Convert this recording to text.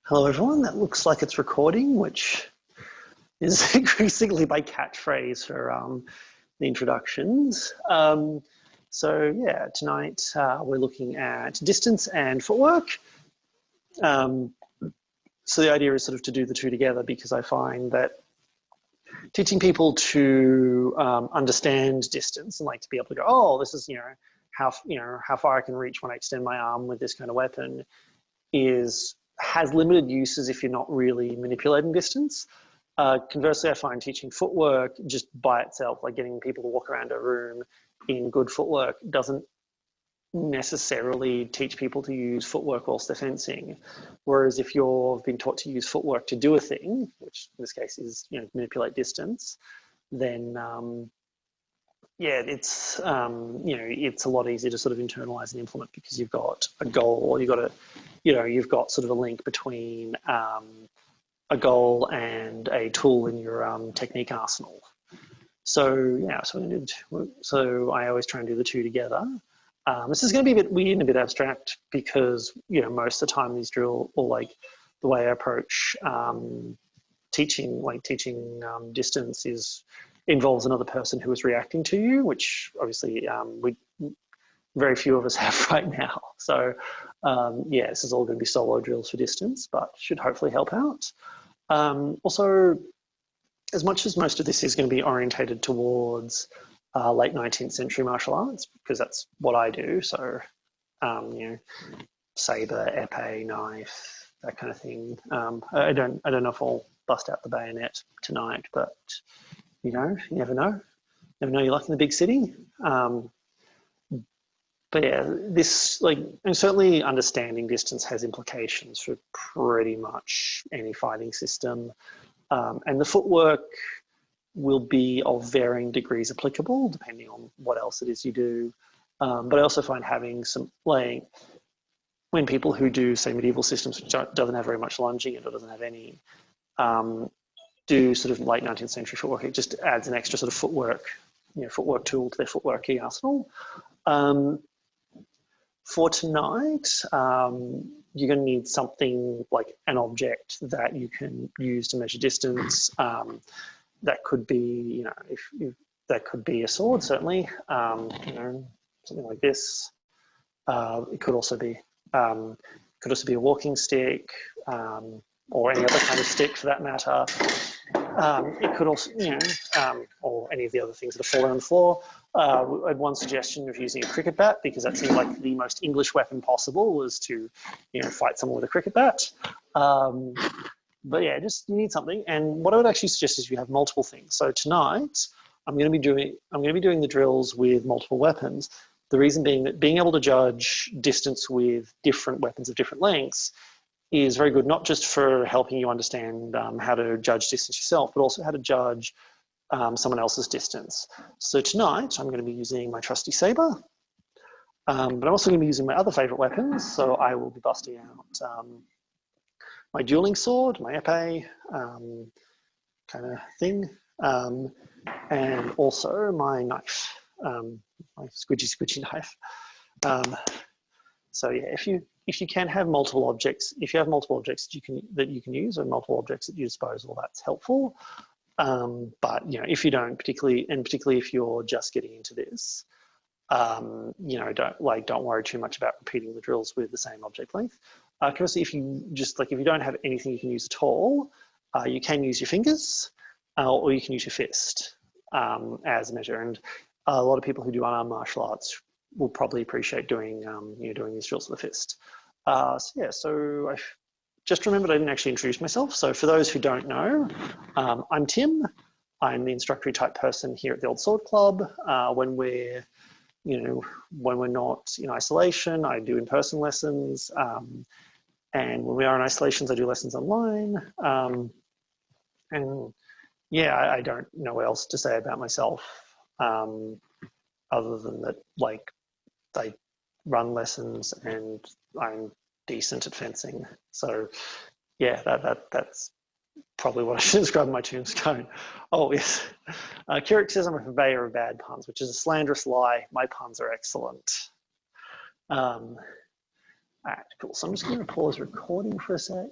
Hello, everyone. That looks like it's recording, which is increasingly my catchphrase for the introductions. So tonight we're looking at distance and footwork. Um, so the idea is sort of to do the two together because I find that teaching people to understand distance and like to be able to go, oh, this is how far I can reach when I extend my arm with this kind of weapon has limited uses if you're not really manipulating distance. Conversely, I find teaching footwork just by itself, like getting people to walk around a room in good footwork, doesn't necessarily teach people to use footwork whilst they're fencing. Whereas if you've been taught to use footwork to do a thing, which in this case is manipulate distance, then it's it's a lot easier to sort of internalize and implement because you've got a goal, or you've got sort of a link between a goal and a tool in your technique arsenal. So I always try and do the two together. This is going to be a bit weird and a bit abstract because most of the time these drill, or like the way I approach teaching distance involves another person who is reacting to you, which obviously very few of us have right now. So this is all going to be solo drills for distance, but should hopefully help out. Also, as much as most of this is going to be orientated towards late 19th century martial arts, because that's what I do. So, saber, epee, knife, that kind of thing. I don't know if I'll bust out the bayonet tonight, but you never know. Never know your luck in the big city. But yeah, and certainly understanding distance has implications for pretty much any fighting system. And the footwork will be of varying degrees applicable depending on what else it is you do. But I also find having when people who do, say, medieval systems, which doesn't have very much lunging in it or doesn't have any, do sort of late 19th century footwork, it just adds an extra sort of footwork tool to their footwork key arsenal. For tonight, you're going to need something like an object that you can use to measure distance. That could be, that could be a sword, certainly. Something like this. It could also be a walking stick, or any other kind of stick for that matter. It could also, or any of the other things that are falling on the floor. I had one suggestion of using a cricket bat because that seemed like the most English weapon possible, was to, fight someone with a cricket bat. But yeah, just you need something. And what I would actually suggest is you have multiple things. So tonight, I'm going to be doing the drills with multiple weapons. The reason being that being able to judge distance with different weapons of different lengths is very good, not just for helping you understand how to judge distance yourself, but also how to judge someone else's distance. So tonight, I'm going to be using my trusty saber, but I'm also going to be using my other favorite weapons. So I will be busting out my dueling sword, my epee kind of thing, and also my knife, my squidgy knife. So yeah, if you can have multiple objects, if you have multiple objects that you can use, or multiple objects at your disposal, that's helpful. But if you don't, particularly if you're just getting into this, don't worry too much about repeating the drills with the same object length. Because if you don't have anything you can use at all, you can use your fingers, or you can use your fist as a measure. And a lot of people who do unarmed martial arts will probably appreciate doing these drills with the fist. So I just remembered I didn't actually introduce myself. So for those who don't know, I'm Tim. I'm the instructory type person here at the Old Sword Club. When we're not in isolation, I do in-person lessons. And when we are in isolations, I do lessons online. I don't know what else to say about myself, other than that, I run lessons and I'm decent at fencing. So yeah, that's probably what I should describe in my tombstone. Oh yes, Kirik says I'm a purveyor of bad puns, which is a slanderous lie. My puns are excellent. All right, cool. So I'm just going to pause recording for a sec.